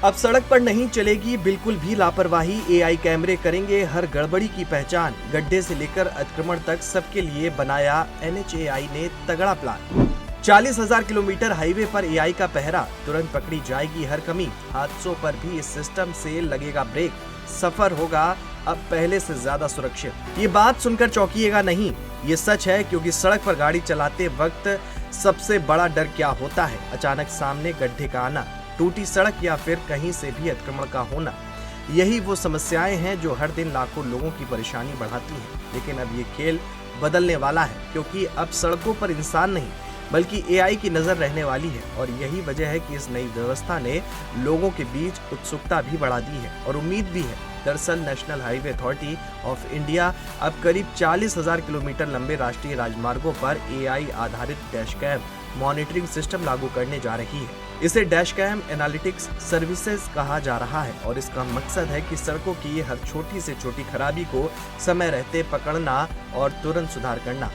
अब सड़क पर नहीं चलेगी बिल्कुल भी लापरवाही, एआई कैमरे करेंगे हर गड़बड़ी की पहचान। गड्ढे से लेकर अतिक्रमण तक सबके लिए बनाया एनएचएआई ने तगड़ा प्लान। 40,000 किलोमीटर हाईवे पर एआई का पहरा, तुरंत पकड़ी जाएगी हर कमी। हादसों पर भी इस सिस्टम से लगेगा ब्रेक, सफर होगा अब पहले से ज्यादा सुरक्षित। ये बात सुनकर चौंकिएगा नहीं, ये सच है, क्योंकि सड़क पर गाड़ी चलाते वक्त सबसे बड़ा डर क्या होता है? अचानक सामने गड्ढे का आना, टूटी सड़क या फिर कहीं से भी अतिक्रमण का होना। यही वो समस्याएं हैं जो हर दिन लाखों लोगों की परेशानी बढ़ाती हैं। लेकिन अब ये खेल बदलने वाला है, क्योंकि अब सड़कों पर इंसान नहीं बल्कि एआई की नजर रहने वाली है। और यही वजह है कि इस नई व्यवस्था ने लोगों के बीच उत्सुकता भी बढ़ा दी है और उम्मीद भी है। दरअसल national highway authority of India अब करीब 40,000 किलोमीटर लंबे राष्ट्रीय राजमार्गों पर एआई आधारित डैश कैम मॉनिटरिंग सिस्टम लागू करने जा रही है। इसे डैश कैम एनालिटिक्स सर्विसेज कहा जा रहा है और इसका मकसद है कि सड़कों की हर छोटी से छोटी खराबी को समय रहते पकड़ना और तुरंत सुधार करना।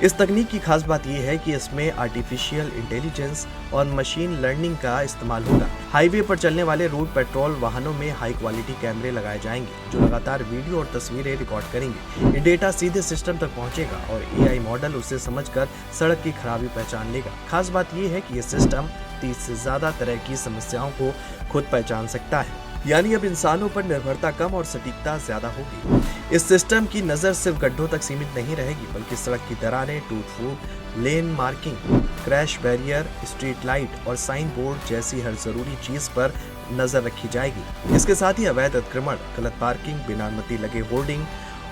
इस तकनीक की खास बात यह है कि इसमें आर्टिफिशियल इंटेलिजेंस और मशीन लर्निंग का इस्तेमाल होगा। हाईवे पर चलने वाले रोड पेट्रोल वाहनों में हाई क्वालिटी कैमरे लगाए जाएंगे जो लगातार वीडियो और तस्वीरें रिकॉर्ड करेंगे। ये डेटा सीधे सिस्टम तक पहुंचेगा और एआई मॉडल उसे समझकर सड़क की खराबी पहचान लेगा। खास बात यह है कि ये सिस्टम 30 से ज्यादा तरह की समस्याओं को खुद पहचान सकता है, यानी अब इंसानों पर निर्भरता कम और सटीकता ज्यादा होगी। इस सिस्टम की नजर सिर्फ गड्ढों तक सीमित नहीं रहेगी, बल्कि सड़क की दरारें, टूट फूट, lane marking, crash barrier, street light और साइन बोर्ड जैसी हर जरूरी चीज पर नजर रखी जाएगी। इसके साथ ही अवैध अतिक्रमण, गलत पार्किंग, बिना अनुमति लगे होर्डिंग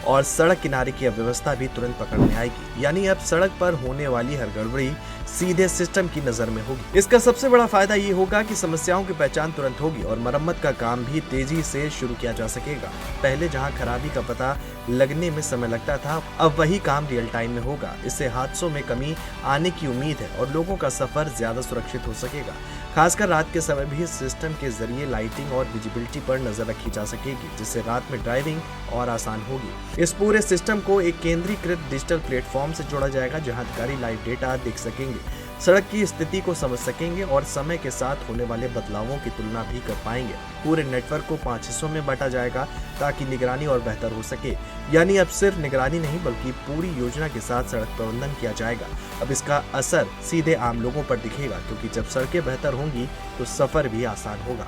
और सड़क किनारे की अव्यवस्था भी तुरंत पकड़ में आएगी। यानी अब सड़क पर होने वाली हर गड़बड़ी सीधे सिस्टम की नजर में होगी। इसका सबसे बड़ा फायदा ये होगा कि समस्याओं की पहचान तुरंत होगी और मरम्मत का काम भी तेजी से शुरू किया जा सकेगा। पहले जहां खराबी का पता लगने में समय लगता था, अब वही काम रियल टाइम में होगा। इससे हादसों में कमी आने की उम्मीद है और लोगों का सफर ज्यादा सुरक्षित हो सकेगा। खासकर रात के समय भी इस सिस्टम के जरिए लाइटिंग और विजिबिलिटी पर नजर रखी जा सकेगी, जिससे रात में ड्राइविंग और आसान होगी। इस पूरे सिस्टम को एक केंद्रीकृत डिजिटल प्लेटफॉर्म से जोड़ा जाएगा, जहां अधिकारी लाइव डेटा देख सकेंगे, सड़क की स्थिति को समझ सकेंगे और समय के साथ होने वाले बदलावों की तुलना भी कर पाएंगे। पूरे नेटवर्क को 5 हिस्सों में बांटा जाएगा ताकि निगरानी और बेहतर हो सके। यानी अब सिर्फ निगरानी नहीं बल्कि पूरी योजना के साथ सड़क प्रबंधन किया जाएगा। अब इसका असर सीधे आम लोगों पर दिखेगा, क्योंकि जब सड़कें बेहतर होंगी तो सफर भी आसान होगा।